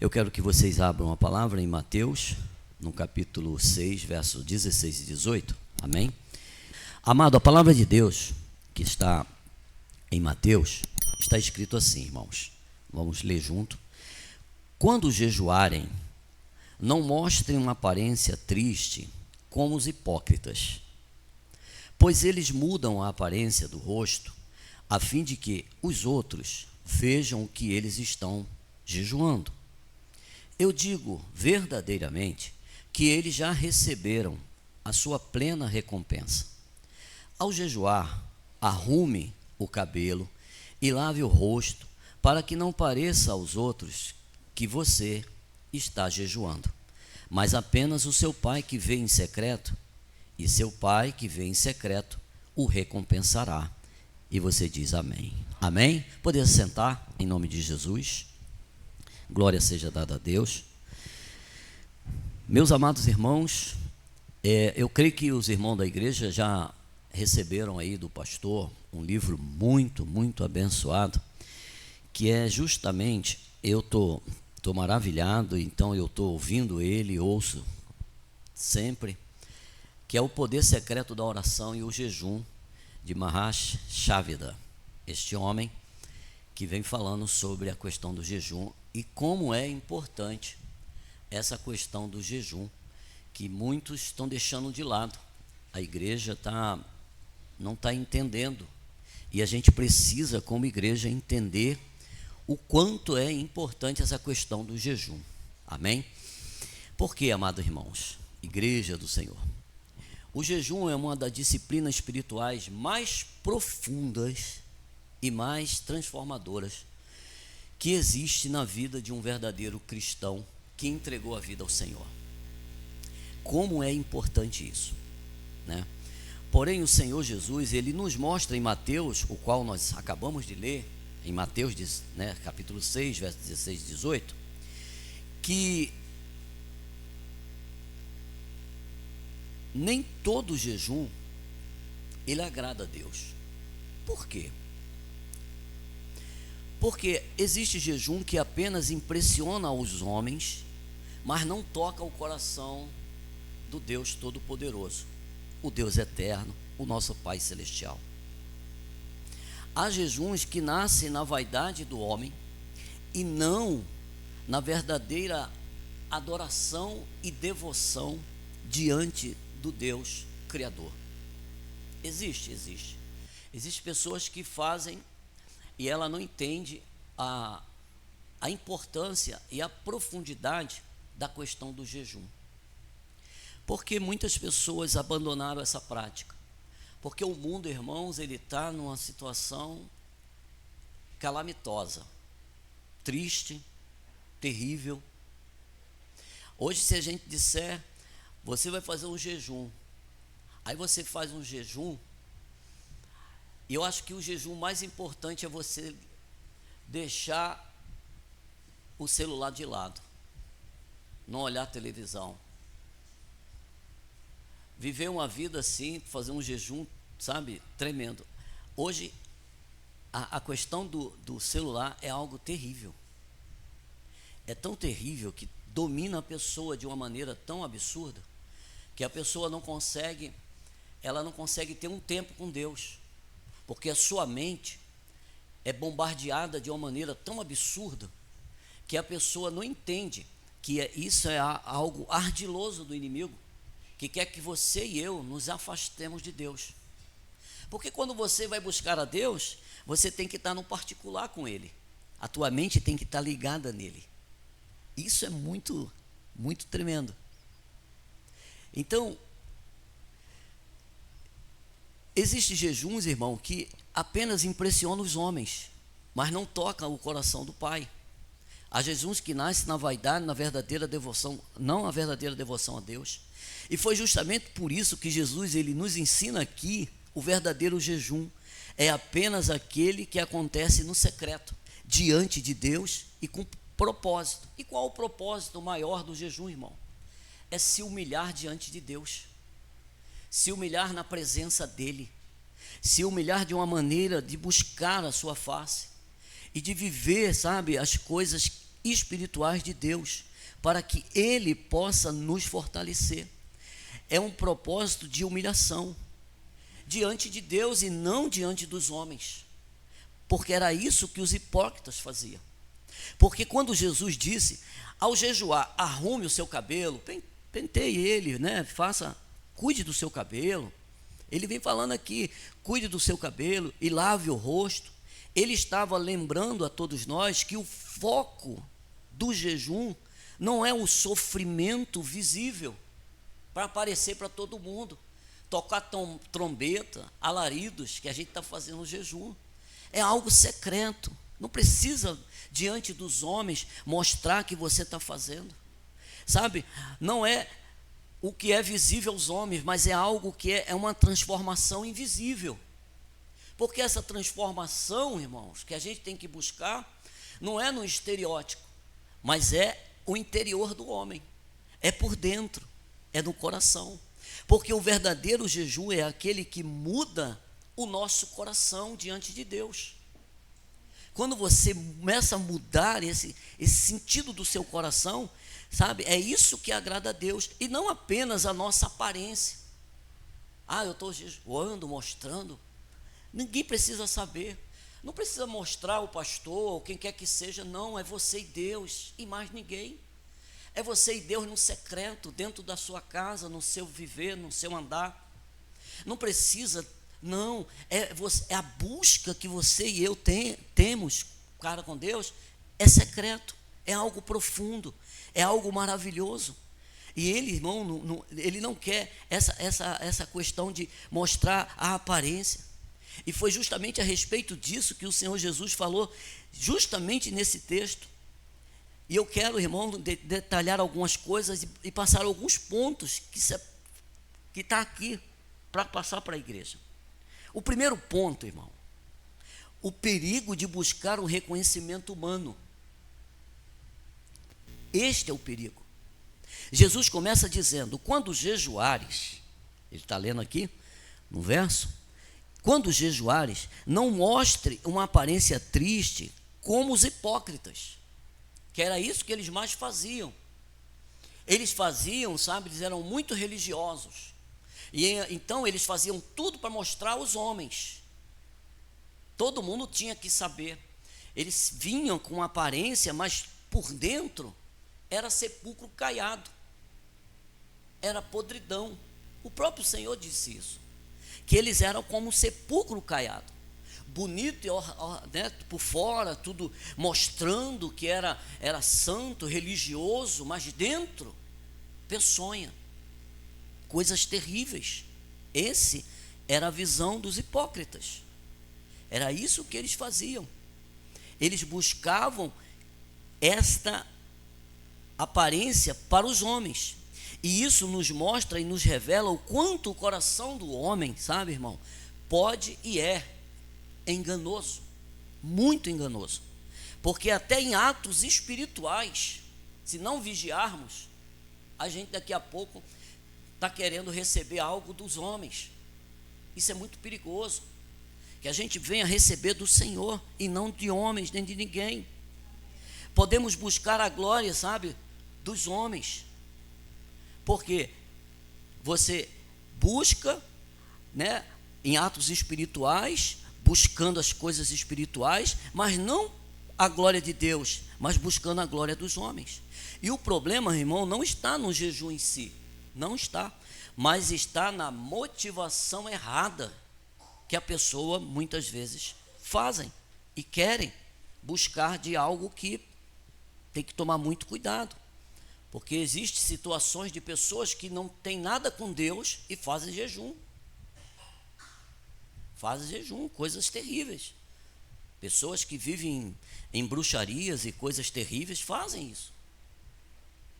Eu quero que vocês abram a palavra em Mateus, no capítulo 6, versos 16 e 18. Amém? Amado, a palavra de Deus que está em Mateus, está escrito assim, irmãos. Vamos ler junto. Quando jejuarem, não mostrem uma aparência triste como os hipócritas, pois eles mudam a aparência do rosto, a fim de que os outros vejam que eles estão jejuando. Eu digo verdadeiramente que eles já receberam a sua plena recompensa. Ao jejuar, arrume o cabelo e lave o rosto, para que não pareça aos outros que você está jejuando, mas apenas o seu pai que vê em secreto, e seu pai que vê em secreto o recompensará. E você diz amém. Amém? Poder sentar em nome de Jesus. Glória seja dada a Deus. Meus amados irmãos, eu creio que os irmãos da igreja já receberam aí do pastor um livro muito, muito abençoado, que é justamente, eu estou maravilhado, então eu estou ouvindo ele, ouço sempre, que é o poder secreto da oração e o jejum, de Maharaj Chavida, este homem que vem falando sobre a questão do jejum e como é importante essa questão do jejum, que muitos estão deixando de lado. A igreja não está entendendo, e a gente precisa, como igreja, entender o quanto é importante essa questão do jejum. Amém? Por quê, amados irmãos? Igreja do Senhor. O jejum é uma das disciplinas espirituais mais profundas e mais transformadoras que existe na vida de um verdadeiro cristão que entregou a vida ao Senhor. Como é importante isso, né? Porém, o Senhor Jesus, ele nos mostra em Mateus, o qual nós acabamos de ler, em Mateus, né, capítulo 6, versos 16 e 18, que nem todo jejum ele agrada a Deus. Por quê? Porque existe jejum que apenas impressiona os homens, mas não toca o coração do Deus Todo-Poderoso, o Deus Eterno, o nosso Pai Celestial. Há jejuns que nascem na vaidade do homem e não na verdadeira adoração e devoção diante do Deus Criador. Existe pessoas que fazem e ela não entende a importância e a profundidade da questão do jejum. Porque muitas pessoas abandonaram essa prática. Porque o mundo, irmãos, ele está numa situação calamitosa, triste, terrível. Hoje, se a gente disser, você vai fazer um jejum, aí você faz um jejum, e eu acho que o jejum mais importante é você deixar o celular de lado, não olhar televisão, viver uma vida assim, fazer um jejum, sabe, tremendo. Hoje, a questão do celular é algo terrível. É tão terrível que domina a pessoa de uma maneira tão absurda, que a pessoa não consegue ter um tempo com Deus, porque a sua mente é bombardeada de uma maneira tão absurda, que a pessoa não entende que isso é algo ardiloso do inimigo, que quer que você e eu nos afastemos de Deus. Porque quando você vai buscar a Deus, você tem que estar no particular com Ele, a tua mente tem que estar ligada nele. Isso é muito, muito tremendo. Então, existem jejuns, irmão, que apenas impressionam os homens, mas não tocam o coração do Pai. Há jejuns que nascem na vaidade, na verdadeira devoção, não a verdadeira devoção a Deus. E foi justamente por isso que Jesus, ele nos ensina aqui o verdadeiro jejum. É apenas aquele que acontece no secreto, diante de Deus e com propósito. E qual o propósito maior do jejum, irmão? É se humilhar diante de Deus, se humilhar na presença dEle, se humilhar de uma maneira de buscar a sua face e de viver, sabe, as coisas espirituais de Deus, para que Ele possa nos fortalecer. É um propósito de humilhação diante de Deus e não diante dos homens, porque era isso que os hipócritas faziam. Porque quando Jesus disse, ao jejuar, arrume o seu cabelo, penteie ele, né? Cuide do seu cabelo. Ele vem falando aqui, cuide do seu cabelo e lave o rosto. Ele estava lembrando a todos nós que o foco do jejum não é o sofrimento visível para aparecer para todo mundo, tocar trombeta, alaridos, que a gente está fazendo no jejum. É algo secreto, não precisa diante dos homens mostrar que você está fazendo, sabe? Não é o que é visível aos homens, mas é algo que é uma transformação invisível, porque essa transformação, irmãos, que a gente tem que buscar, não é no estereótipo, mas é o interior do homem, é por dentro, é no coração, porque o verdadeiro jejum é aquele que muda o nosso coração diante de Deus. Quando você começa a mudar esse sentido do seu coração, sabe, é isso que agrada a Deus, e não apenas a nossa aparência. Eu estou jejuando, mostrando. Ninguém precisa saber, não precisa mostrar o pastor, ou quem quer que seja, não, é você e Deus, e mais ninguém. É você e Deus no secreto, dentro da sua casa, no seu viver, no seu andar. Não precisa, não, é a busca que você e eu temos, cara, com Deus, é secreto, é algo profundo, é algo maravilhoso. E ele, irmão, ele não quer essa questão de mostrar a aparência. E foi justamente a respeito disso que o Senhor Jesus falou, justamente nesse texto. E eu quero, irmão, detalhar algumas coisas e passar alguns pontos que está aqui para passar para a igreja. O primeiro ponto, irmão, o perigo de buscar o reconhecimento humano. Este é o perigo. Jesus começa dizendo, quando jejuares, ele está lendo aqui no verso, quando jejuares, não mostre uma aparência triste como os hipócritas, que era isso que eles mais faziam. Eles faziam, sabe, eles eram muito religiosos, e então eles faziam tudo para mostrar aos homens. Todo mundo tinha que saber. Eles vinham com uma aparência, mas por dentro era sepulcro caiado, era podridão. O próprio Senhor disse isso, que eles eram como um sepulcro caiado, bonito né, por fora, tudo mostrando que era santo, religioso, mas dentro, peçonha, coisas terríveis. Esse era a visão dos hipócritas, era isso que eles faziam. Eles buscavam esta aparência para os homens, e isso nos mostra e nos revela o quanto o coração do homem, sabe, irmão, pode e é enganoso, muito enganoso, porque até em atos espirituais, se não vigiarmos, a gente daqui a pouco está querendo receber algo dos homens. Isso é muito perigoso, que a gente venha receber do Senhor e não de homens, nem de ninguém. Podemos buscar a glória, sabe, dos homens, porque você busca, né, em atos espirituais, buscando as coisas espirituais, mas não a glória de Deus, mas buscando a glória dos homens. E o problema, irmão, não está no jejum em si, não está, mas está na motivação errada que a pessoa muitas vezes fazem e querem buscar de algo que tem que tomar muito cuidado, porque existem situações de pessoas que não têm nada com Deus e fazem jejum, coisas terríveis. Pessoas que vivem em bruxarias e coisas terríveis fazem isso,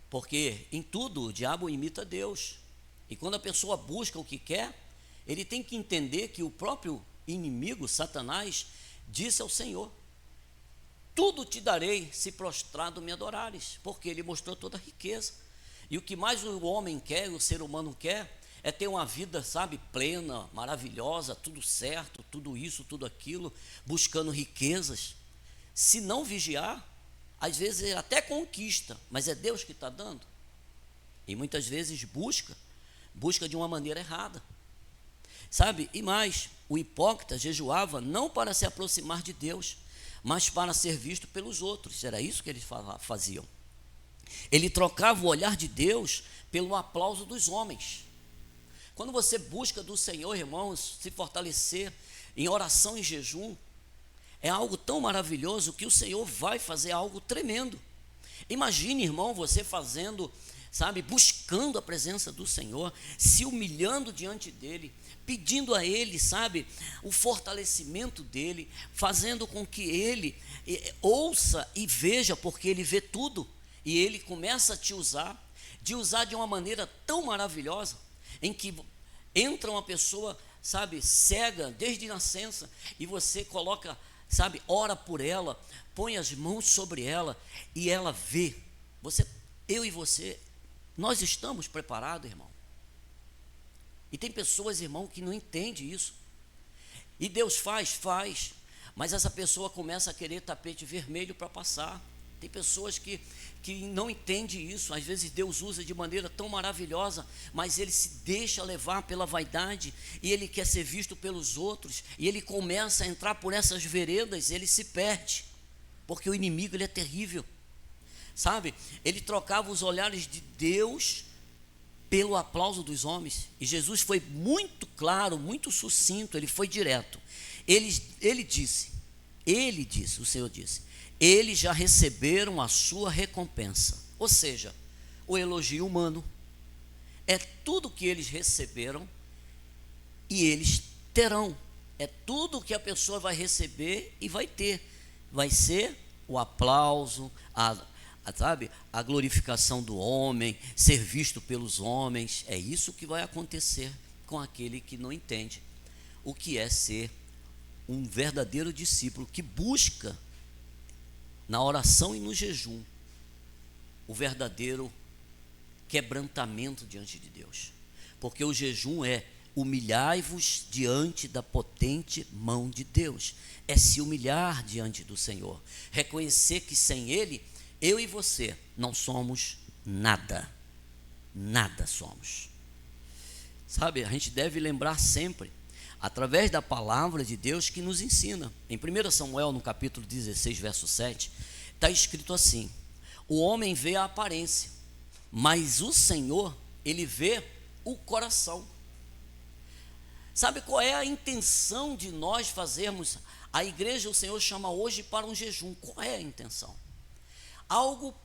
porque em tudo o diabo imita Deus, e quando a pessoa busca o que quer, ele tem que entender que o próprio inimigo, Satanás, disse ao Senhor: tudo te darei se prostrado me adorares, porque ele mostrou toda a riqueza. E o que mais o homem quer, o ser humano quer, é ter uma vida, sabe, plena, maravilhosa, tudo certo, tudo isso, tudo aquilo, buscando riquezas. Se não vigiar, às vezes ele até conquista, mas é Deus que está dando. E muitas vezes busca de uma maneira errada. Sabe? E mais, o hipócrita jejuava não para se aproximar de Deus, mas para ser visto pelos outros. Era isso que eles faziam. Ele trocava o olhar de Deus pelo aplauso dos homens. Quando você busca do Senhor, irmãos, se fortalecer em oração e jejum, é algo tão maravilhoso que o Senhor vai fazer algo tremendo. Imagine, irmão, você fazendo, sabe, buscando a presença do Senhor, se humilhando diante dEle, pedindo a Ele, sabe, o fortalecimento dEle, fazendo com que Ele ouça e veja, porque Ele vê tudo, e Ele começa a te usar, de uma maneira tão maravilhosa, em que entra uma pessoa, sabe, cega desde nascença, e você coloca, sabe, ora por ela, põe as mãos sobre ela, e ela vê. Eu e você, nós estamos preparados, irmão. E tem pessoas, irmão, que não entendem isso. E Deus faz, mas essa pessoa começa a querer tapete vermelho para passar. Tem pessoas que não entendem isso. Às vezes Deus usa de maneira tão maravilhosa, mas ele se deixa levar pela vaidade, e ele quer ser visto pelos outros, e ele começa a entrar por essas veredas, ele se perde, porque o inimigo, ele é terrível, sabe? Ele trocava os olhares de Deus pelo aplauso dos homens, e Jesus foi muito claro, muito sucinto, ele foi direto. Ele disse, o Senhor disse: eles já receberam a sua recompensa. Ou seja, o elogio humano é tudo que eles receberam e eles terão. É tudo que a pessoa vai receber e vai ter. Vai ser o aplauso, a glorificação do homem, ser visto pelos homens. É isso que vai acontecer com aquele que não entende o que é ser um verdadeiro discípulo, que busca na oração e no jejum o verdadeiro quebrantamento diante de Deus. Porque o jejum é: humilhai-vos diante da potente mão de Deus. É se humilhar diante do Senhor, reconhecer que sem Ele, eu e você não somos nada. Nada somos. Sabe, a gente deve lembrar sempre, através da palavra de Deus, que nos ensina. Em 1 Samuel, no capítulo 16, verso 7, está escrito assim: o homem vê a aparência, mas o Senhor, Ele vê o coração. Sabe qual é a intenção de nós fazermos? A igreja, o Senhor chama hoje para um jejum. Qual é a intenção? Algo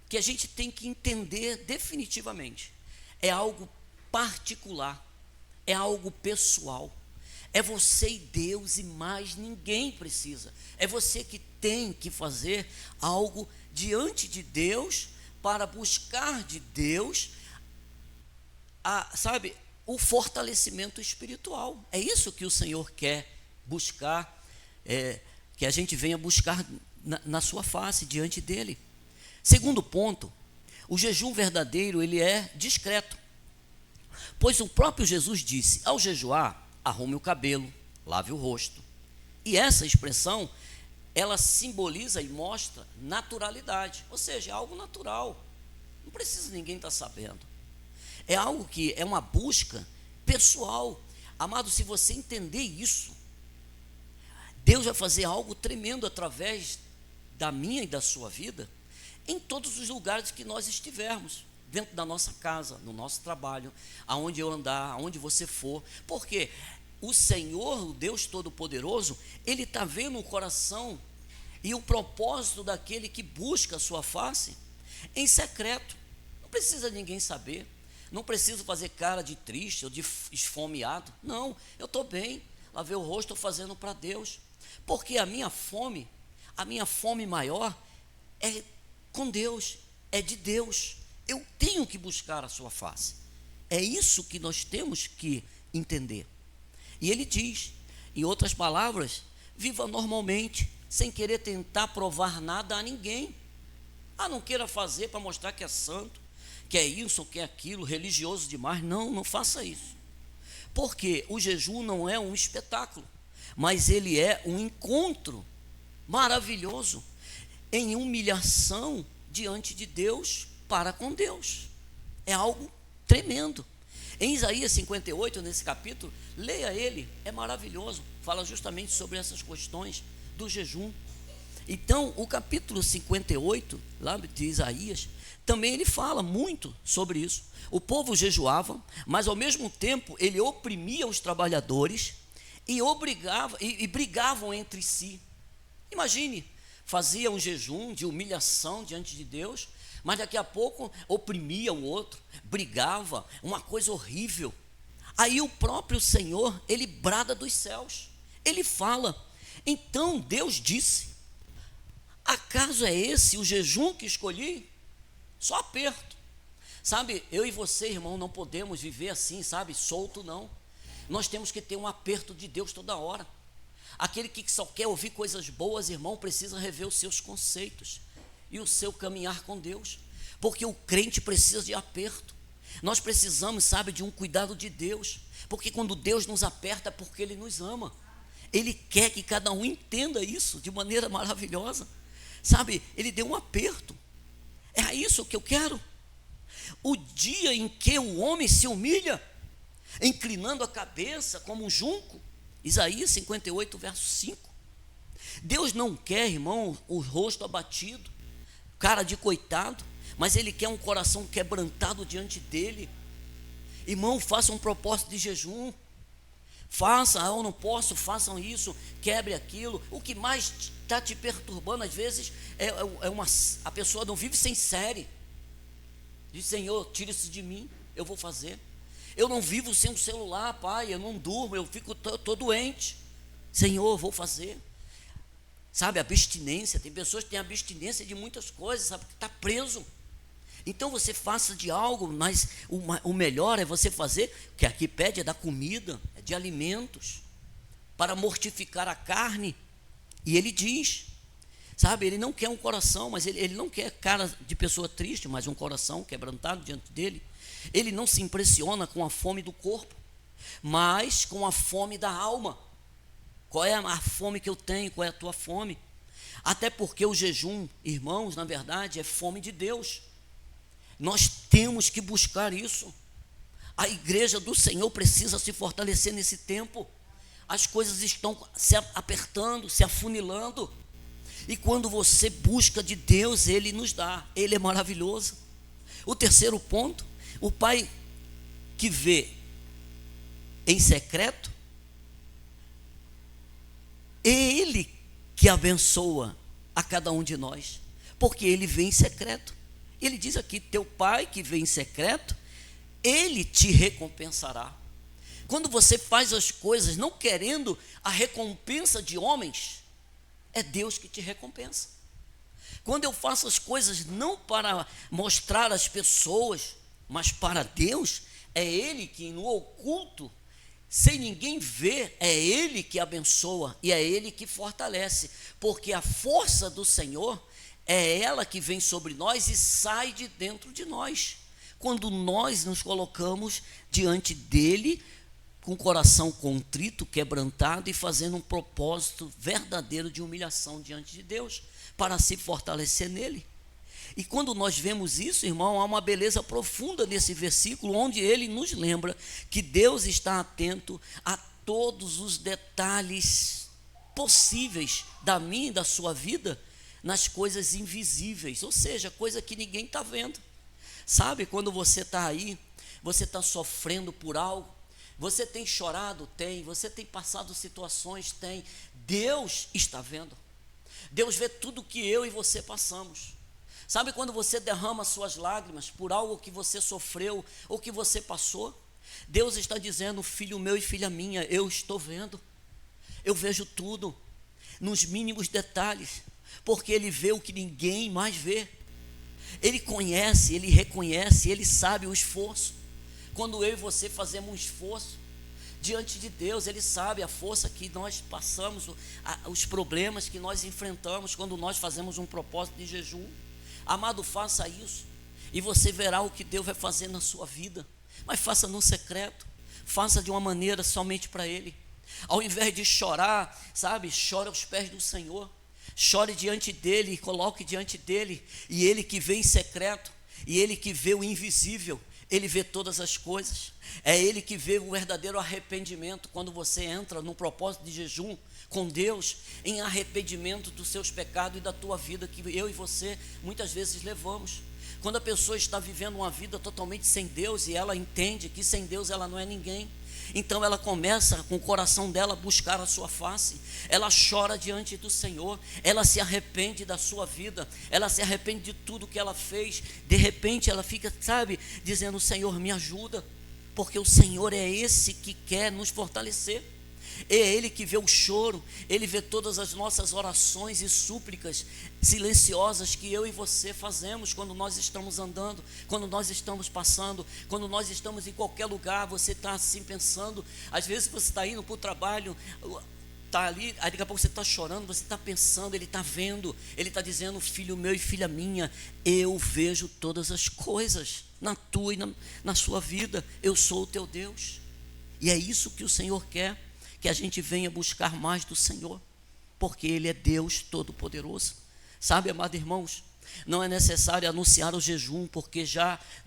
que a gente tem que entender definitivamente. É algo particular, é algo pessoal. É você e Deus, e mais ninguém precisa. É você que tem que fazer algo diante de Deus, para buscar de Deus, o fortalecimento espiritual. É isso que o Senhor quer buscar, que a gente venha buscar na sua face, diante dEle. Segundo ponto, o jejum verdadeiro, ele é discreto. Pois o próprio Jesus disse: ao jejuar, arrume o cabelo, lave o rosto. E essa expressão, ela simboliza e mostra naturalidade, ou seja, é algo natural, não precisa ninguém estar sabendo. É algo que é uma busca pessoal. Amado, se você entender isso, Deus vai fazer algo tremendo através da minha e da sua vida, em todos os lugares que nós estivermos, dentro da nossa casa, no nosso trabalho, aonde eu andar, aonde você for, porque o Senhor, o Deus Todo-Poderoso, Ele está vendo o coração e o propósito daquele que busca a sua face em secreto. Não precisa ninguém saber, não preciso fazer cara de triste ou de esfomeado. Não, eu estou bem, lavei o rosto, estou fazendo para Deus, porque a minha fome maior é com Deus, é de Deus. Eu tenho que buscar a sua face. É isso que nós temos que entender. E ele diz, em outras palavras: viva normalmente, sem querer tentar provar nada a ninguém. Não queira fazer para mostrar que é santo, que é isso ou que é aquilo, religioso demais. Não faça isso. Porque o jejum não é um espetáculo, mas ele é um encontro maravilhoso. em humilhação diante de Deus para com Deus. É algo tremendo. Em Isaías 58, nesse capítulo, leia ele, é maravilhoso, fala justamente sobre essas questões do jejum. Então, o capítulo 58, lá de Isaías, também ele fala muito sobre isso. O povo jejuava, mas ao mesmo tempo ele oprimia os trabalhadores e brigavam entre si. Imagine, fazia um jejum de humilhação diante de Deus, mas daqui a pouco oprimia o outro, brigava, uma coisa horrível. Aí o próprio Senhor, ele brada dos céus, ele fala, então Deus disse, acaso é esse o jejum que escolhi? Só aperto. Sabe, eu e você, irmão, não podemos viver assim, sabe, solto não. Nós temos que ter um aperto de Deus toda hora. Aquele que só quer ouvir coisas boas, irmão, precisa rever os seus conceitos e o seu caminhar com Deus, porque o crente precisa de aperto. Nós precisamos, sabe, de um cuidado de Deus, porque quando Deus nos aperta é porque Ele nos ama. Ele quer que cada um entenda isso de maneira maravilhosa, sabe, Ele deu um aperto. É isso que eu quero. O dia em que o homem se humilha, inclinando a cabeça como um junco, Isaías 58, verso 5. Deus não quer, irmão, o rosto abatido, cara de coitado, mas Ele quer um coração quebrantado diante dEle. Irmão, faça um propósito de jejum. Faça, eu não posso, façam isso, quebre aquilo. O que mais está te perturbando, às vezes, a pessoa não vive sem série. Diz, Senhor, tira isso de mim, eu vou fazer. Eu não vivo sem um celular, pai, eu não durmo, eu tô doente. Senhor, vou fazer. Sabe, abstinência, tem pessoas que têm abstinência de muitas coisas, sabe, que está preso. Então você faça de algo, mas o melhor é você fazer, o que aqui pede é da comida, é de alimentos, para mortificar a carne. E ele diz, sabe, ele não quer um coração, mas ele não quer cara de pessoa triste, mas um coração quebrantado diante dele. Ele não se impressiona com a fome do corpo, mas com a fome da alma. Qual é a fome que eu tenho? Qual é a tua fome? Até porque o jejum, irmãos, na verdade, é fome de Deus. Nós temos que buscar isso. A igreja do Senhor precisa se fortalecer nesse tempo. As coisas estão se apertando, se afunilando. E quando você busca de Deus, Ele nos dá. Ele é maravilhoso. O terceiro ponto, o pai que vê em secreto, é Ele que abençoa a cada um de nós, porque Ele vê em secreto. Ele diz aqui, teu pai que vê em secreto, Ele te recompensará. Quando você faz as coisas não querendo a recompensa de homens, é Deus que te recompensa. Quando eu faço as coisas não para mostrar às pessoas, mas para Deus, é Ele que no oculto, sem ninguém ver, é Ele que abençoa e é Ele que fortalece, porque a força do Senhor é ela que vem sobre nós e sai de dentro de nós, quando nós nos colocamos diante dEle, com o coração contrito, quebrantado e fazendo um propósito verdadeiro de humilhação diante de Deus, para se fortalecer nele. E quando nós vemos isso, irmão, há uma beleza profunda nesse versículo, onde ele nos lembra que Deus está atento a todos os detalhes possíveis da minha e da sua vida, nas coisas invisíveis, ou seja, coisa que ninguém está vendo. Sabe, quando você está aí, você está sofrendo por algo, você tem chorado? Tem. Você tem passado situações? Tem. Deus está vendo. Deus vê tudo que eu e você passamos. Sabe quando você derrama suas lágrimas por algo que você sofreu ou que você passou? Deus está dizendo, filho meu e filha minha, eu estou vendo. Eu vejo tudo, nos mínimos detalhes, porque Ele vê o que ninguém mais vê. Ele conhece, Ele reconhece, Ele sabe o esforço. Quando eu e você fazemos um esforço diante de Deus, Ele sabe a força que nós passamos, os problemas que nós enfrentamos quando nós fazemos um propósito de jejum. Amado, faça isso e você verá o que Deus vai fazer na sua vida. Mas faça no secreto, faça de uma maneira somente para Ele. Ao invés de chorar, sabe, chora aos pés do Senhor. Chore diante dele, coloque diante dele, e ele que vê em secreto, e ele que vê o invisível, ele vê todas as coisas. É ele que vê o verdadeiro arrependimento. Quando você entra num propósito de jejum com Deus, em arrependimento dos seus pecados e da tua vida, que eu e você muitas vezes levamos. Quando a pessoa está vivendo uma vida totalmente sem Deus, e ela entende que sem Deus ela não é ninguém, então ela começa com o coração dela a buscar a sua face, ela chora diante do Senhor, ela se arrepende da sua vida, ela se arrepende de tudo que ela fez. De repente ela fica, dizendo: Senhor, me ajuda, porque o Senhor é esse que quer nos fortalecer. É Ele que vê o choro, Ele vê todas as nossas orações e súplicas silenciosas que eu e você fazemos quando nós estamos andando, quando nós estamos passando, quando nós estamos em qualquer lugar. Você está assim pensando, às vezes você está indo para o trabalho, está ali, aí daqui a pouco você está chorando, você está pensando, Ele está vendo, Ele está dizendo: filho meu e filha minha, eu vejo todas as coisas na tua e na sua vida, eu sou o teu Deus. E é isso que o Senhor quer, que a gente venha buscar mais do Senhor, porque Ele é Deus Todo-Poderoso. Sabe, amados irmãos, não é necessário anunciar o jejum, porque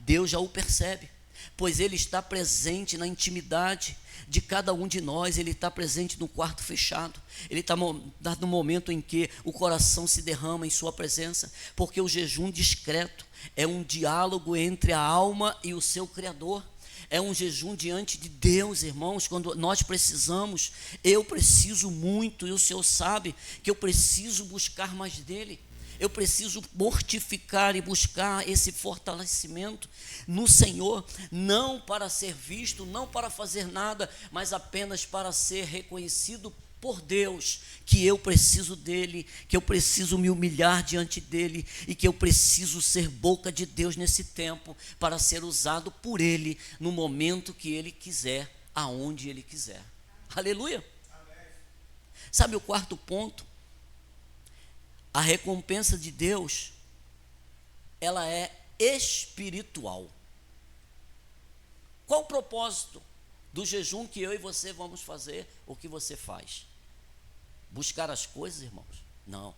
Deus já o percebe, pois Ele está presente na intimidade de cada um de nós. Ele está presente no quarto fechado, Ele está no momento em que o coração se derrama em sua presença, porque o jejum discreto é um diálogo entre a alma e o seu Criador. É um jejum diante de Deus, irmãos, quando nós precisamos. Eu preciso muito, e o Senhor sabe que eu preciso buscar mais dEle. Eu preciso mortificar e buscar esse fortalecimento no Senhor, não para ser visto, não para fazer nada, mas apenas para ser reconhecido por Deus, que eu preciso dEle, que eu preciso me humilhar diante dEle, e que eu preciso ser boca de Deus nesse tempo, para ser usado por Ele no momento que Ele quiser, aonde Ele quiser. Aleluia. Amém. Sabe o quarto ponto? A recompensa de Deus, ela é espiritual. Qual o propósito do jejum que eu e você vamos fazer, o que você faz? Buscar as coisas, irmãos? Não.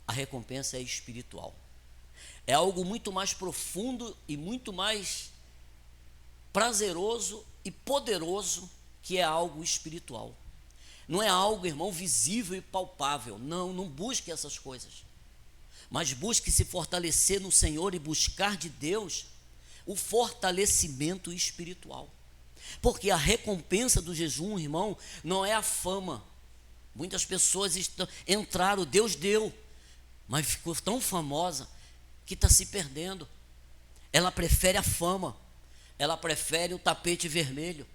A recompensa é espiritual. É algo muito mais profundo e muito mais prazeroso e poderoso, que é algo espiritual. Não é algo, irmão, visível e palpável. Não busque essas coisas. Mas busque se fortalecer no Senhor e buscar de Deus o fortalecimento espiritual. Porque a recompensa do jejum, irmão, não é a fama. Muitas pessoas entraram, Deus deu, mas ficou tão famosa que está se perdendo. Ela prefere a fama, ela prefere o tapete vermelho,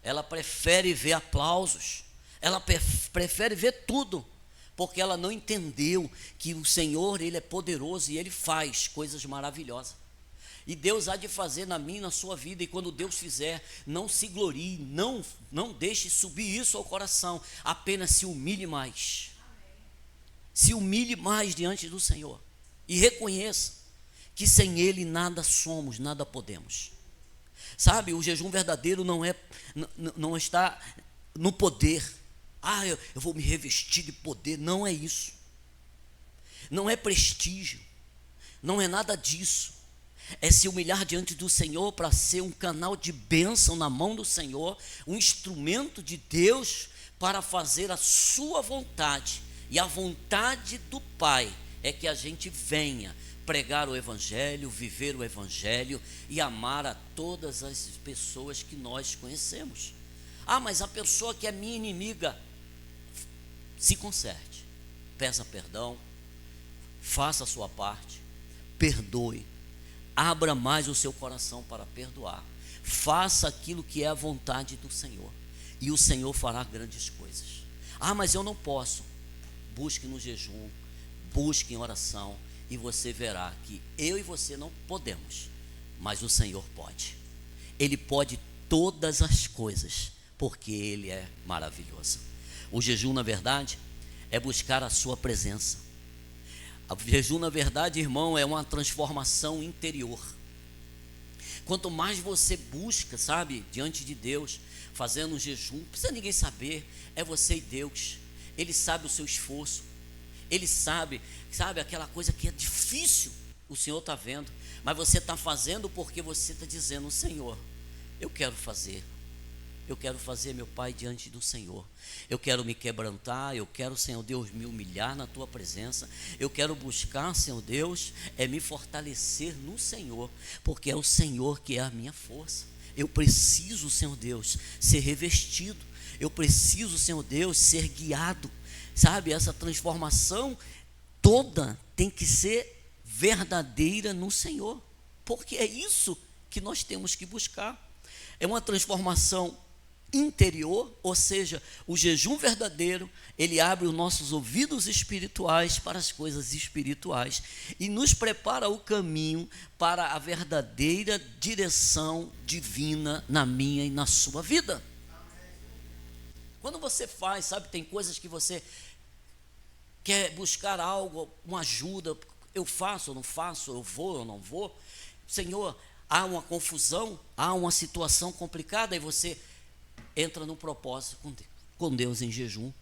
ela prefere ver aplausos, ela prefere ver tudo, porque ela não entendeu que o Senhor, Ele é poderoso e Ele faz coisas maravilhosas. E Deus há de fazer na minha e na sua vida, e quando Deus fizer, não se glorie, não deixe subir isso ao coração, apenas se humilhe mais. Se humilhe mais diante do Senhor, e reconheça que sem Ele nada somos, nada podemos. Sabe, o jejum verdadeiro não está no poder. Eu vou me revestir de poder. Não é isso. Não é prestígio, não é nada disso. É se humilhar diante do Senhor para ser um canal de bênção na mão do Senhor, um instrumento de Deus para fazer a sua vontade. E a vontade do Pai é que a gente venha pregar o Evangelho, viver o Evangelho e amar a todas as pessoas que nós conhecemos. Mas a pessoa que é minha inimiga, se conserte, peça perdão, faça a sua parte, perdoe. Abra mais o seu coração para perdoar. Faça aquilo que é a vontade do Senhor, e o Senhor fará grandes coisas. Mas eu não posso. Busque no jejum, busque em oração, e você verá que eu e você não podemos, mas o Senhor pode. Ele pode todas as coisas, porque Ele é maravilhoso. O jejum, na verdade, é buscar a sua presença. O jejum, na verdade, irmão, é uma transformação interior. Quanto mais você busca, diante de Deus, fazendo um jejum, não precisa ninguém saber, é você e Deus. Ele sabe o seu esforço, Ele sabe aquela coisa que é difícil, o Senhor está vendo, mas você está fazendo porque você está dizendo: Senhor, eu quero fazer, meu Pai, diante do Senhor. Eu quero me quebrantar, eu quero, Senhor Deus, me humilhar na Tua presença. Eu quero buscar, Senhor Deus, me fortalecer no Senhor, porque é o Senhor que é a minha força. Eu preciso, Senhor Deus, ser revestido. Eu preciso, Senhor Deus, ser guiado. Sabe, essa transformação toda tem que ser verdadeira no Senhor, porque é isso que nós temos que buscar. É uma transformação interior, ou seja, o jejum verdadeiro, ele abre os nossos ouvidos espirituais para as coisas espirituais e nos prepara o caminho para a verdadeira direção divina na minha e na sua vida. Quando você faz, sabe, tem coisas que você quer buscar algo, uma ajuda, eu faço ou não faço, eu vou ou não vou, Senhor, há uma confusão, há uma situação complicada, e você entra no propósito com Deus em jejum,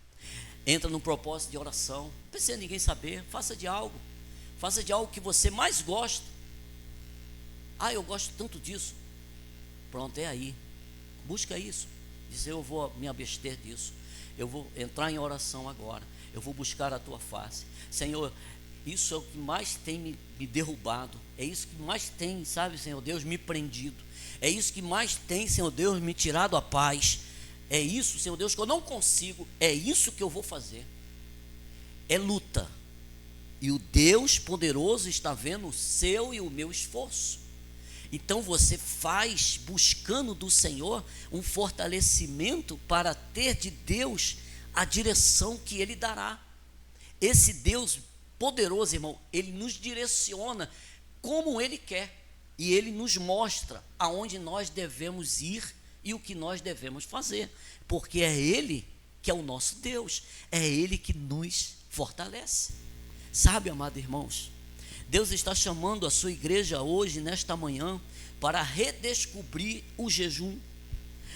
entra no propósito de oração, não precisa ninguém saber, faça de algo que você mais gosta. Eu gosto tanto disso, pronto, é aí, busca isso, diz: eu vou me abster disso, eu vou entrar em oração agora, eu vou buscar a Tua face, Senhor. Isso é o que mais tem me derrubado, é isso que mais tem, sabe, Senhor Deus, me prendido, é isso que mais tem, Senhor Deus, me tirado a paz, é isso, Senhor Deus, que eu não consigo, é isso que eu vou fazer. É luta, e o Deus poderoso está vendo o seu e o meu esforço. Então você faz, buscando do Senhor um fortalecimento para ter de Deus a direção que Ele dará. Esse Deus poderoso, irmão, Ele nos direciona como Ele quer, e Ele nos mostra aonde nós devemos ir e o que nós devemos fazer, porque é Ele que é o nosso Deus, é Ele que nos fortalece. Sabe, amados irmãos, Deus está chamando a sua igreja hoje, nesta manhã, para redescobrir o jejum,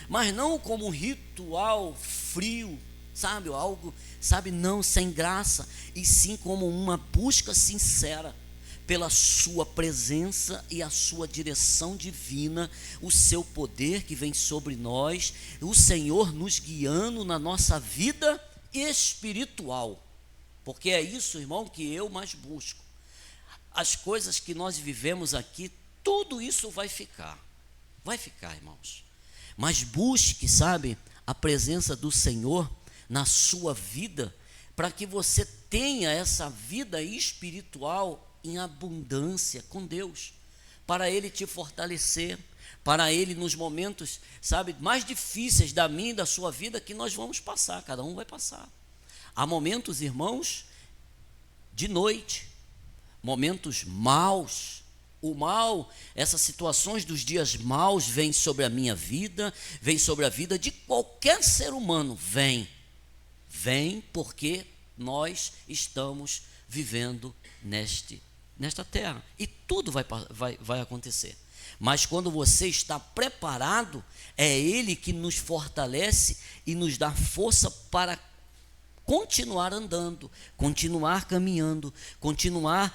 mas não como um ritual frio, sabe, algo, sabe, não, sem graça, e sim como uma busca sincera pela sua presença e a sua direção divina, o seu poder que vem sobre nós, o Senhor nos guiando na nossa vida espiritual, porque é isso, irmão, que eu mais busco. As coisas que nós vivemos aqui, tudo isso vai ficar, irmãos, mas busque, sabe, a presença do Senhor na sua vida, para que você tenha essa vida espiritual em abundância com Deus, para Ele te fortalecer, para Ele nos momentos, sabe, mais difíceis da minha e da sua vida, que nós vamos passar, cada um vai passar. Há momentos, irmãos, de noite, momentos maus. O mal, essas situações dos dias maus vêm sobre a minha vida, vêm sobre a vida de qualquer ser humano, vem porque nós estamos vivendo nesta terra, e tudo vai acontecer, mas quando você está preparado, é Ele que nos fortalece e nos dá força para continuar andando, continuar caminhando, continuar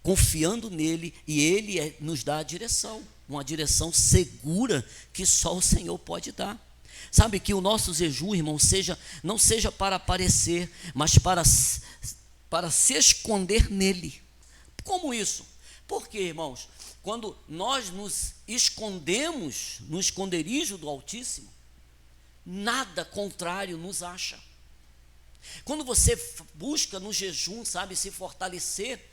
confiando nele, e Ele nos dá a direção, uma direção segura que só o Senhor pode dar. Sabe, que o nosso jejum, irmão, não seja para aparecer, mas para se esconder nele. Como isso? Porque, irmãos, quando nós nos escondemos no esconderijo do Altíssimo, nada contrário nos acha. Quando você busca no jejum, sabe, se fortalecer,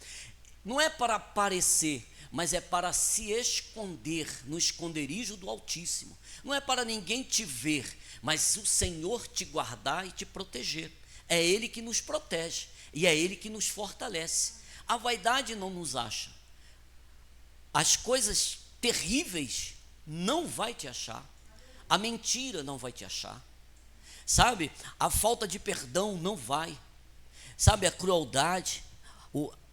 não é para aparecer, mas é para se esconder no esconderijo do Altíssimo. Não é para ninguém te ver, mas o Senhor te guardar e te proteger. É Ele que nos protege e é Ele que nos fortalece. A vaidade não nos acha. As coisas terríveis não vai te achar. A mentira não vai te achar. Sabe, a falta de perdão não vai. Sabe, a crueldade,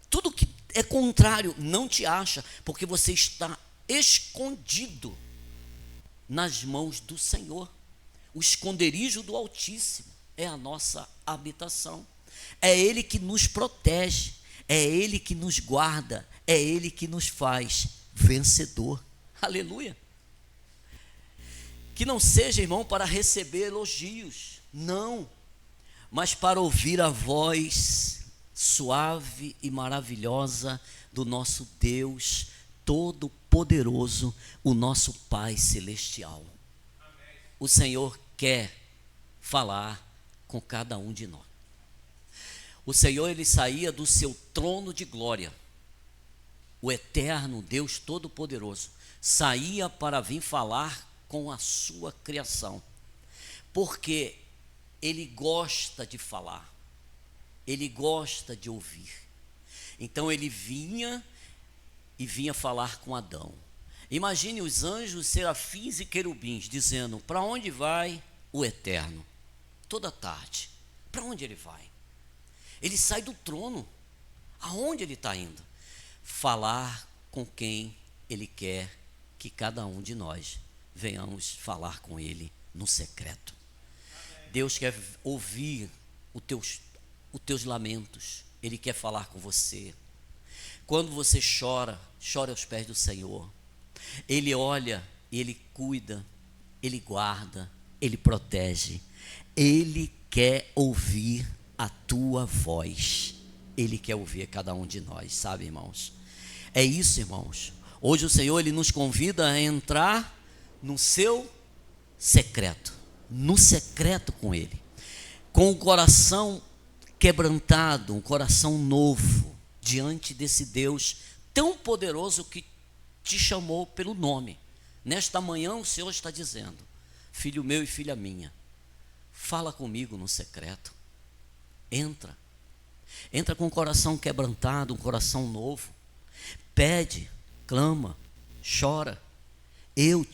tudo que é contrário não te acha, porque você está escondido nas mãos do Senhor. O esconderijo do Altíssimo é a nossa habitação. É Ele que nos protege, é Ele que nos guarda, é Ele que nos faz vencedor. Aleluia. Que não seja, irmão, para receber elogios, não, mas para ouvir a voz suave e maravilhosa do nosso Deus Todo-Poderoso, o nosso Pai Celestial. Amém. O Senhor quer falar com cada um de nós. O Senhor, Ele saía do seu trono de glória, o eterno Deus Todo-Poderoso, saía para vir falar com a sua criação, porque Ele gosta de falar, Ele gosta de ouvir. Então Ele vinha falar com Adão. Imagine os anjos, serafins e querubins dizendo: para onde vai o Eterno? Toda tarde, para onde Ele vai? Ele sai do trono, aonde Ele está indo? Falar com quem Ele quer que cada um de nós venhamos falar com Ele no secreto. Amém. Deus quer ouvir os teus lamentos, Ele quer falar com você. Quando você chora aos pés do Senhor. Ele olha, Ele cuida, Ele guarda, Ele protege. Ele quer ouvir a tua voz. Ele quer ouvir cada um de nós, sabe, irmãos? É isso, irmãos. Hoje o Senhor, Ele nos convida a entrar no seu secreto, no secreto com Ele, com o coração quebrantado, um coração novo, diante desse Deus tão poderoso que te chamou pelo nome. Nesta manhã o Senhor está dizendo: filho meu e filha minha, fala comigo no secreto. Entra com o coração quebrantado, um coração novo. Pede, clama, chora. Eu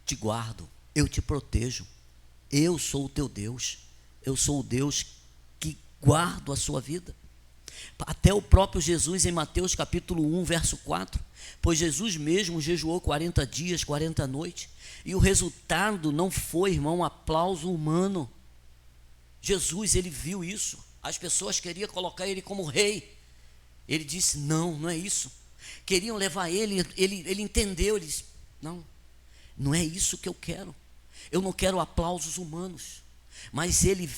te guardo, eu te protejo. Eu sou o teu Deus. Eu sou o Deus que guardo a sua vida. Até o próprio Jesus, em Mateus capítulo 1, verso 4, pois Jesus mesmo jejuou 40 dias, 40 noites, e o resultado não foi, irmão, um aplauso humano. Jesus, ele viu isso, as pessoas queriam colocar ele como rei, ele disse: não é isso. Queriam levar ele entendeu, ele disse: não é isso que eu quero. Eu não quero aplausos humanos. Mas ele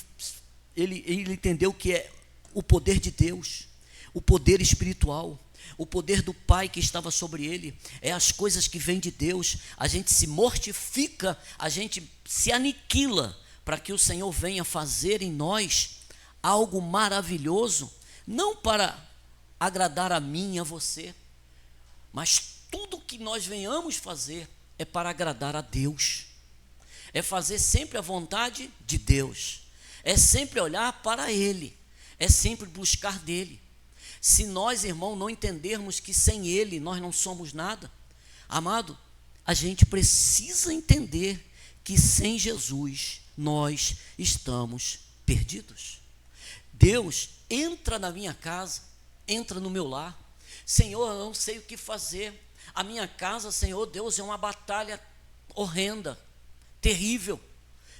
entendeu que é o poder de Deus, o poder espiritual, o poder do Pai que estava sobre ele, é as coisas que vêm de Deus. A gente se mortifica, a gente se aniquila para que o Senhor venha fazer em nós algo maravilhoso, não para agradar a mim e a você, mas tudo que nós venhamos fazer é para agradar a Deus, é fazer sempre a vontade de Deus, é sempre olhar para Ele, é sempre buscar dele. Se nós, irmão, não entendermos que sem Ele nós não somos nada, amado, a gente precisa entender que sem Jesus nós estamos perdidos. Deus entra na minha casa, entra no meu lar. Senhor, eu não sei o que fazer. A minha casa, Senhor Deus, é uma batalha horrenda, terrível.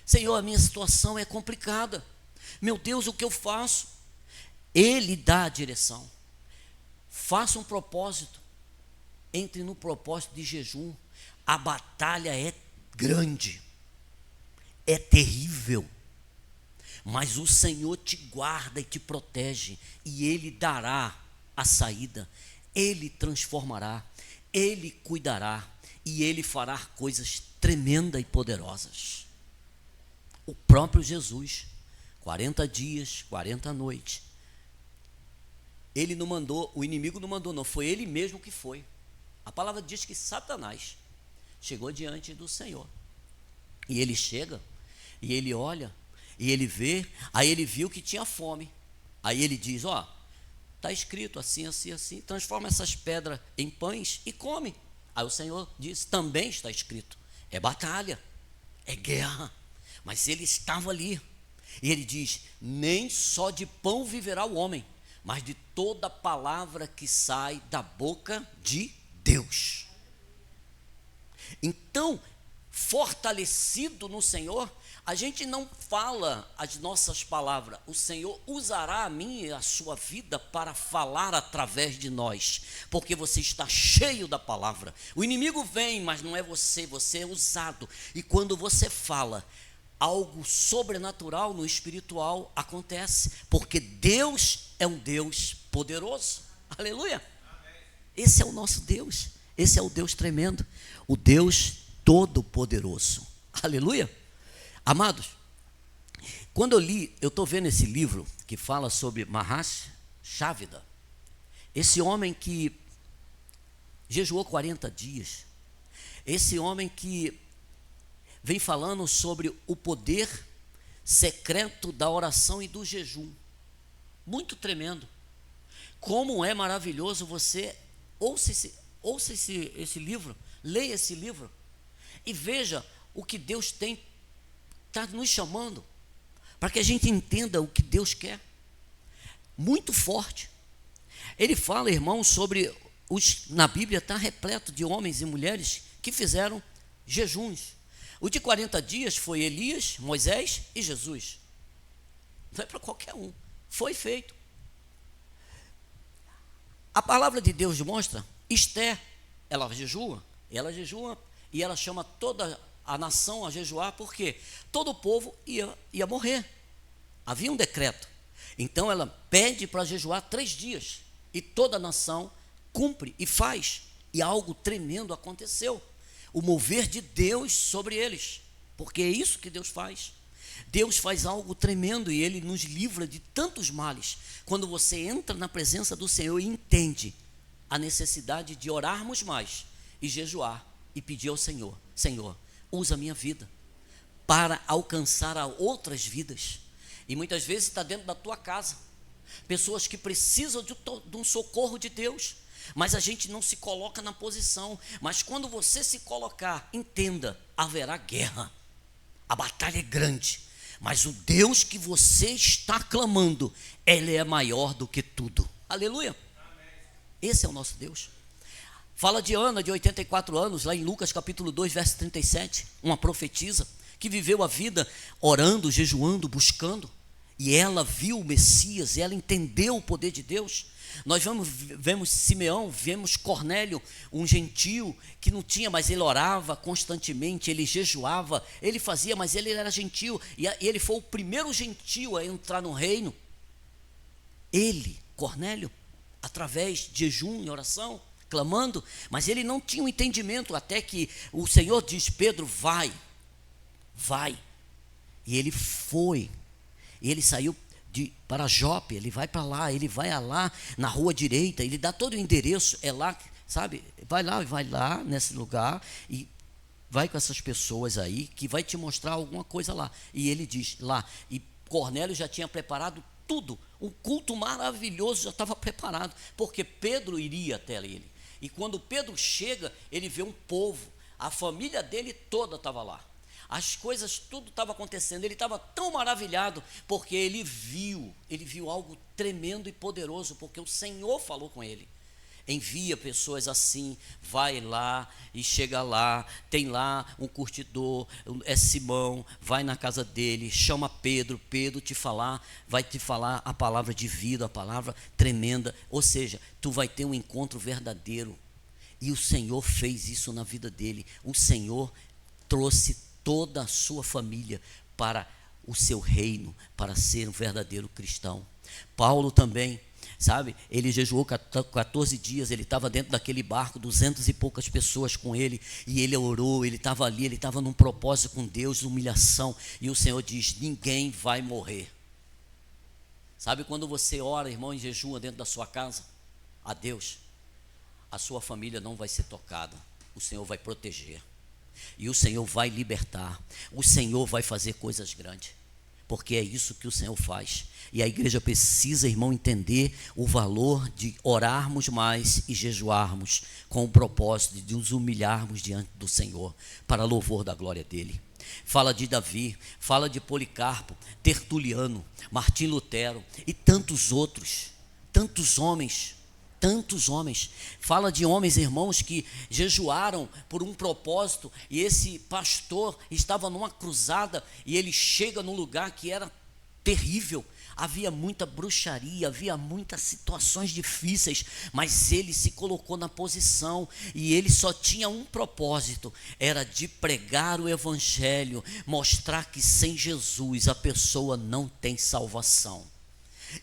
Senhor, a minha situação é complicada. Meu Deus, o que eu faço? Ele dá a direção. Faça um propósito. Entre no propósito de jejum. A batalha é grande, é terrível, mas o Senhor te guarda e te protege, e Ele dará a saída, Ele transformará, Ele cuidará, e Ele fará coisas tremendas e poderosas. O próprio Jesus, 40 dias, 40 noites, Ele não mandou, o inimigo não mandou, não, foi Ele mesmo que foi. A palavra diz que Satanás chegou diante do Senhor, e ele chega, e ele olha, e ele vê, aí ele viu que tinha fome, aí ele diz: está escrito assim, assim, assim, transforma essas pedras em pães e come. Aí o Senhor diz: também está escrito, é batalha, é guerra, mas ele estava ali, e ele diz: nem só de pão viverá o homem, mas de toda palavra que sai da boca de Deus. Então, fortalecido no Senhor, A gente não fala as nossas palavras. O Senhor usará a minha e a sua vida para falar através de nós, porque você está cheio da palavra. O inimigo vem, mas não é você, você é usado. E quando você fala, algo sobrenatural no espiritual acontece, porque Deus é um Deus poderoso. Aleluia! Esse é o nosso Deus. Esse é o Deus tremendo, o Deus todo-poderoso. Aleluia! Amados, quando eu li, eu estou vendo esse livro que fala sobre Mahash Chavda, esse homem que jejuou 40 dias, esse homem que vem falando sobre o poder secreto da oração e do jejum. Muito tremendo. Como é maravilhoso você, ouça esse livro, leia esse livro e veja o que Deus está nos chamando, para que a gente entenda o que Deus quer. Muito forte. Ele fala, irmão, sobre na Bíblia está repleto de homens e mulheres que fizeram jejuns. O de 40 dias foi Elias, Moisés e Jesus. Não é para qualquer um. Foi feito. A palavra de Deus mostra, Esther, ela jejua e ela chama toda a nação a jejuar, porque todo o povo ia morrer. Havia um decreto. Então ela pede para jejuar 3 dias. E toda a nação cumpre e faz. E algo tremendo aconteceu. O mover de Deus sobre eles. Porque é isso que Deus faz. Deus faz algo tremendo e Ele nos livra de tantos males. Quando você entra na presença do Senhor e entende a necessidade de orarmos mais e jejuar e pedir ao Senhor: Senhor, usa a minha vida para alcançar a outras vidas. E muitas vezes está dentro da tua casa, pessoas que precisam de um socorro de Deus, mas a gente não se coloca na posição. Mas quando você se colocar, entenda, haverá guerra, a batalha é grande, mas o Deus que você está clamando, Ele é maior do que tudo. Aleluia. Esse é o nosso Deus. Fala de Ana, de 84 anos, lá em Lucas capítulo 2, verso 37, uma profetisa que viveu a vida orando, jejuando, buscando, e ela viu o Messias, e ela entendeu o poder de Deus. Nós vemos Simeão, vemos Cornélio, um gentio que não tinha, mas ele orava constantemente, ele jejuava, ele fazia, mas ele era gentio, e ele foi o primeiro gentio a entrar no reino. Ele, Cornélio, através de jejum e oração, clamando, mas ele não tinha um entendimento, até que o Senhor diz: Pedro, vai, e ele foi, e ele saiu para Jope, ele vai para lá, ele vai lá na rua direita, ele dá todo o endereço, é lá, sabe, vai lá nesse lugar, e vai com essas pessoas aí, que vai te mostrar alguma coisa lá, e ele diz lá, e Cornélio já tinha preparado tudo, um culto maravilhoso já estava preparado, porque Pedro iria até ele, e quando Pedro chega, ele vê um povo, a família dele toda estava lá, as coisas, tudo estava acontecendo, ele estava tão maravilhado, porque ele viu algo tremendo e poderoso, porque o Senhor falou com ele: envia pessoas assim, vai lá e chega lá, tem lá um curtidor, é Simão, vai na casa dele, chama Pedro vai te falar a palavra de vida, a palavra tremenda, ou seja, tu vai ter um encontro verdadeiro, e o Senhor fez isso na vida dele, o Senhor trouxe toda a sua família para o seu reino, para ser um verdadeiro cristão. Paulo também, sabe, ele jejuou 14 dias, ele estava dentro daquele barco, 200 e poucas pessoas com ele, e ele orou, ele estava ali, ele estava num propósito com Deus, humilhação, e o Senhor diz: ninguém vai morrer. Sabe, quando você ora, irmão, em jejum dentro da sua casa, a Deus, a sua família não vai ser tocada, o Senhor vai proteger, e o Senhor vai libertar, o Senhor vai fazer coisas grandes, porque é isso que o Senhor faz. E a igreja precisa, irmão, entender o valor de orarmos mais e jejuarmos, com o propósito de nos humilharmos diante do Senhor, para louvor da glória dele. Fala de Davi, fala de Policarpo, Tertuliano, Martim Lutero e tantos outros, tantos homens tantos homens. Fala de homens, irmãos, que jejuaram por um propósito, e esse pastor estava numa cruzada, e ele chega num lugar que era terrível. Havia muita bruxaria, havia muitas situações difíceis, mas ele se colocou na posição, e ele só tinha um propósito, era de pregar o evangelho, mostrar que sem Jesus a pessoa não tem salvação.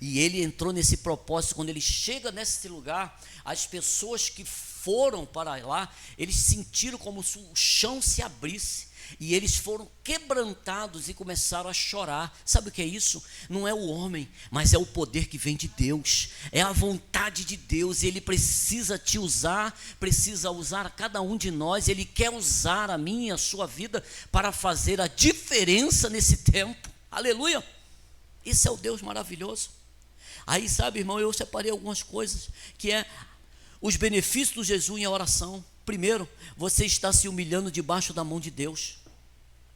E ele entrou nesse propósito. Quando ele chega nesse lugar, as pessoas que foram para lá, eles sentiram como se o chão se abrisse, e eles foram quebrantados e começaram a chorar. Sabe o que é isso? Não é o homem, mas é o poder que vem de Deus, é a vontade de Deus. Ele precisa te usar, precisa usar a cada um de nós. Ele quer usar a minha, a sua vida para fazer a diferença nesse tempo. Aleluia! Isso é o Deus maravilhoso. Aí, sabe, irmão, eu separei algumas coisas, que é os benefícios do jejum e a oração. Primeiro, você está se humilhando debaixo da mão de Deus.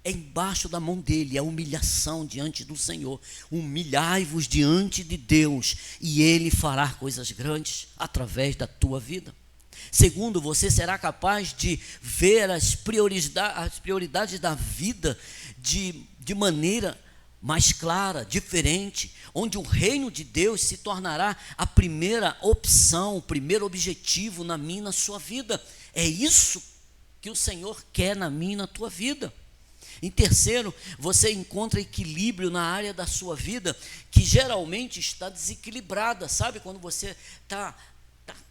É embaixo da mão dele, é humilhação diante do Senhor. Humilhai-vos diante de Deus, e ele fará coisas grandes através da tua vida. Segundo, você será capaz de ver as prioridades da vida de maneira mais clara, diferente, onde o reino de Deus se tornará a primeira opção, o primeiro objetivo na minha e na sua vida. É isso que o Senhor quer na minha e na tua vida. Em terceiro, você encontra equilíbrio na área da sua vida que geralmente está desequilibrada. Sabe, quando você está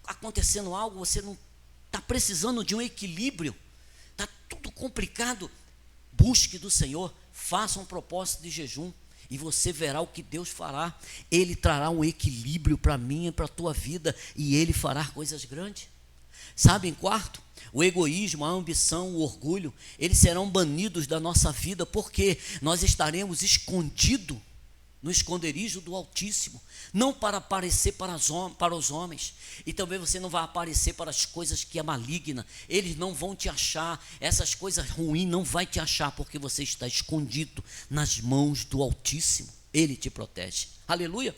acontecendo algo, você não está precisando de um equilíbrio, está tudo complicado. Busque do Senhor, faça um propósito de jejum, e você verá o que Deus fará. Ele trará um equilíbrio para mim e para a tua vida, e ele fará coisas grandes. Sabe, em quarto, o egoísmo, a ambição, o orgulho, eles serão banidos da nossa vida, porque nós estaremos escondidos no esconderijo do Altíssimo, não para aparecer para os homens, e também você não vai aparecer para as coisas que é maligna. Eles não vão te achar, essas coisas ruins não vai te achar, porque você está escondido nas mãos do Altíssimo. Ele te protege. Aleluia!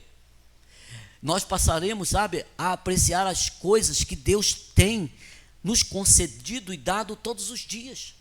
Nós passaremos, sabe, a apreciar as coisas que Deus tem nos concedido e dado todos os dias.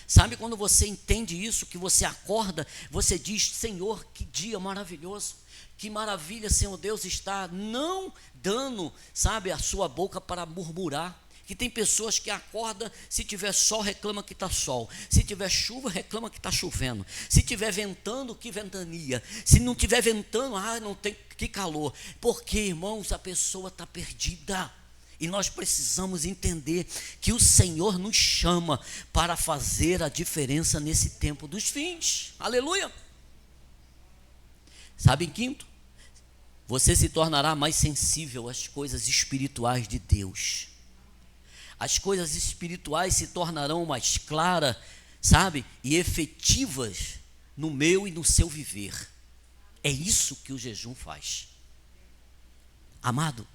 Sabe, quando você entende isso, que você acorda, você diz: Senhor, que dia maravilhoso, que maravilha, Senhor Deus, está não dando, sabe, a sua boca para murmurar. Que tem pessoas que acordam, se tiver sol, reclama que está sol, se tiver chuva, reclama que está chovendo, se tiver ventando, que ventania, se não tiver ventando, não tem, que calor. Porque, irmãos, a pessoa está perdida. E nós precisamos entender que o Senhor nos chama para fazer a diferença nesse tempo dos fins. Aleluia! Sabe, em quinto, você se tornará mais sensível às coisas espirituais de Deus. As coisas espirituais se tornarão mais claras, sabe, e efetivas no meu e no seu viver. É isso que o jejum faz. Amado,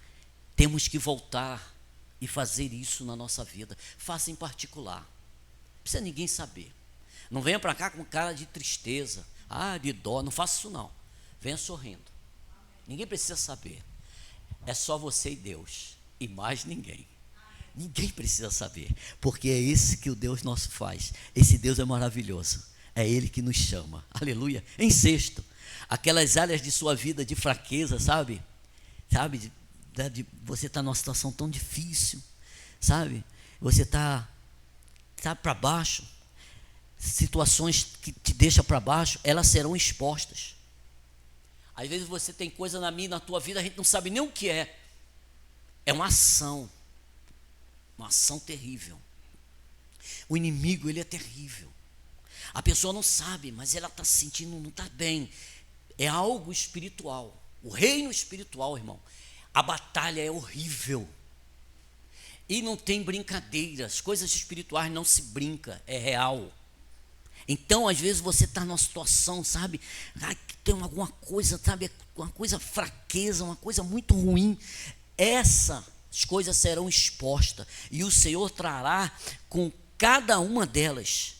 temos que voltar e fazer isso na nossa vida. Faça em particular. Não precisa ninguém saber. Não venha para cá com cara de tristeza, de dó. Não faça isso não. Venha sorrindo. Ninguém precisa saber. É só você e Deus. E mais ninguém. Ninguém precisa saber. Porque é esse que o Deus nosso faz. Esse Deus é maravilhoso. É Ele que nos chama. Aleluia. Em sexto, aquelas áreas de sua vida de fraqueza, sabe, você está numa situação tão difícil, sabe, você está para baixo, situações que te deixam para baixo, elas serão expostas. Às vezes você tem coisa na minha, na tua vida, a gente não sabe nem o que é. É uma ação terrível. O inimigo, ele é terrível. A pessoa não sabe, mas ela está se sentindo, não está bem. É algo espiritual. O reino espiritual, irmão, a batalha é horrível. E não tem brincadeira. As coisas espirituais não se brinca, é real. Então, às vezes você está numa situação, sabe, que tem alguma coisa, sabe, uma coisa fraqueza, uma coisa muito ruim. Essas coisas serão expostas, e o Senhor trará com cada uma delas.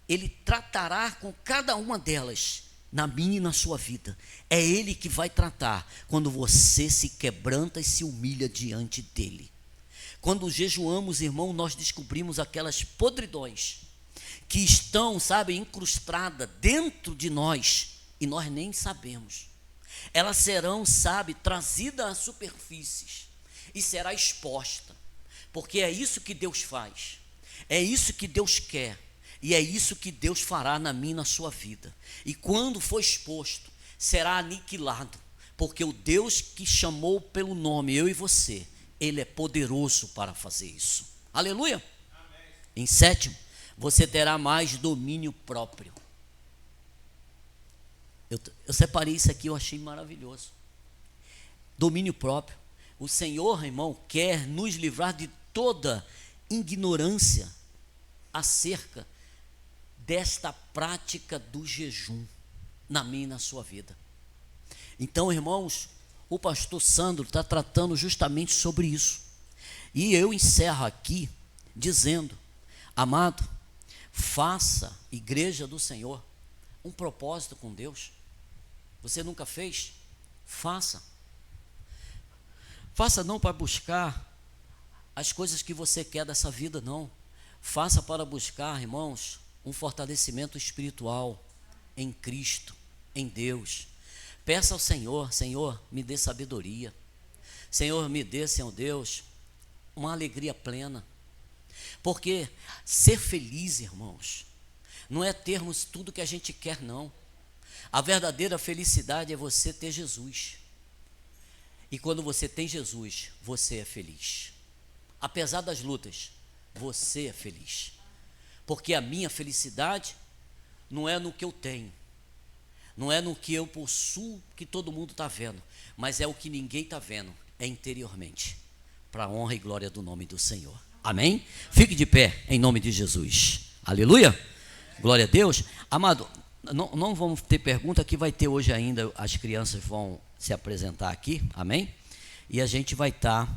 Ele tratará com cada uma delas na minha e na sua vida. É Ele que vai tratar quando você se quebranta e se humilha diante dEle. Quando jejuamos, irmão, nós descobrimos aquelas podridões que estão, sabe, incrustadas dentro de nós e nós nem sabemos. Elas serão, sabe, trazidas à superfície e será exposta, porque é isso que Deus faz, é isso que Deus quer e é isso que Deus fará na minha e na sua vida. E quando for exposto, será aniquilado, porque o Deus que chamou pelo nome, eu e você, Ele é poderoso para fazer isso. Aleluia. Amém. Em sétimo, você terá mais domínio próprio. Eu separei isso aqui, eu achei maravilhoso. Domínio próprio. O Senhor, irmão, quer nos livrar de toda ignorância acerca desta prática do jejum na minha e na sua vida. Então, irmãos, o pastor Sandro está tratando justamente sobre isso. E eu encerro aqui dizendo, amado, faça, igreja do Senhor, um propósito com Deus. Você nunca fez? Faça. Faça não para buscar as coisas que você quer dessa vida, não. Faça para buscar, irmãos, um fortalecimento espiritual em Cristo, em Deus. Peça ao Senhor, Senhor, me dê sabedoria. Senhor, me dê, Senhor Deus, uma alegria plena. Porque ser feliz, irmãos, não é termos tudo que a gente quer, não. A verdadeira felicidade é você ter Jesus. E quando você tem Jesus, você é feliz. Apesar das lutas, você é feliz. Porque a minha felicidade não é no que eu tenho, não é no que eu possuo, que todo mundo está vendo, mas é o que ninguém está vendo, é interiormente, para a honra e glória do nome do Senhor. Amém? Fique de pé, em nome de Jesus. Aleluia. Glória a Deus. Amado, não vamos ter pergunta, que vai ter hoje ainda, as crianças vão se apresentar aqui, amém? E a gente vai estar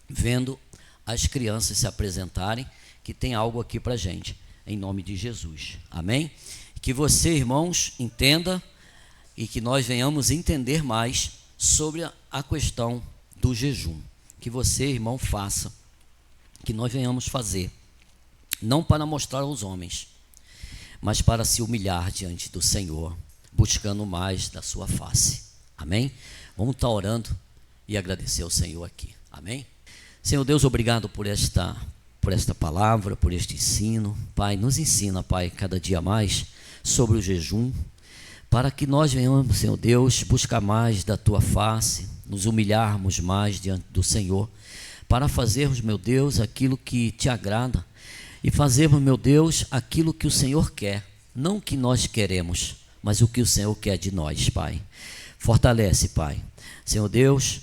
vendo as crianças se apresentarem, que tem algo aqui para a gente, em nome de Jesus, amém? Que você, irmãos, entenda e que nós venhamos entender mais sobre a questão do jejum. Que você, irmão, faça, que nós venhamos fazer, não para mostrar aos homens, mas para se humilhar diante do Senhor, buscando mais da sua face, amém? Vamos estar orando e agradecer ao Senhor aqui, amém? Senhor Deus, obrigado por esta palavra, por este ensino. Pai, nos ensina, Pai, cada dia mais sobre o jejum, para que nós venhamos, Senhor Deus, buscar mais da tua face, nos humilharmos mais diante do Senhor, para fazermos, meu Deus, aquilo que te agrada e fazermos, meu Deus, aquilo que o Senhor quer, não o que nós queremos, mas o que o Senhor quer de nós, Pai. Fortalece, Pai, Senhor Deus,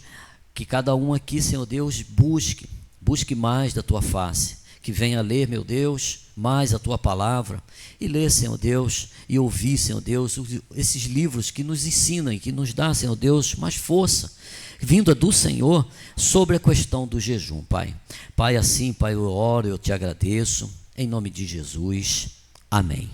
que cada um aqui, Senhor Deus, busque mais da tua face, que venha ler, meu Deus, mais a tua palavra, e ler, Senhor Deus, e ouvir, Senhor Deus, esses livros que nos ensinam e que nos dá, Senhor Deus, mais força, vinda do Senhor, sobre a questão do jejum, Pai. Pai, assim, Pai, eu oro, eu te agradeço, em nome de Jesus, amém.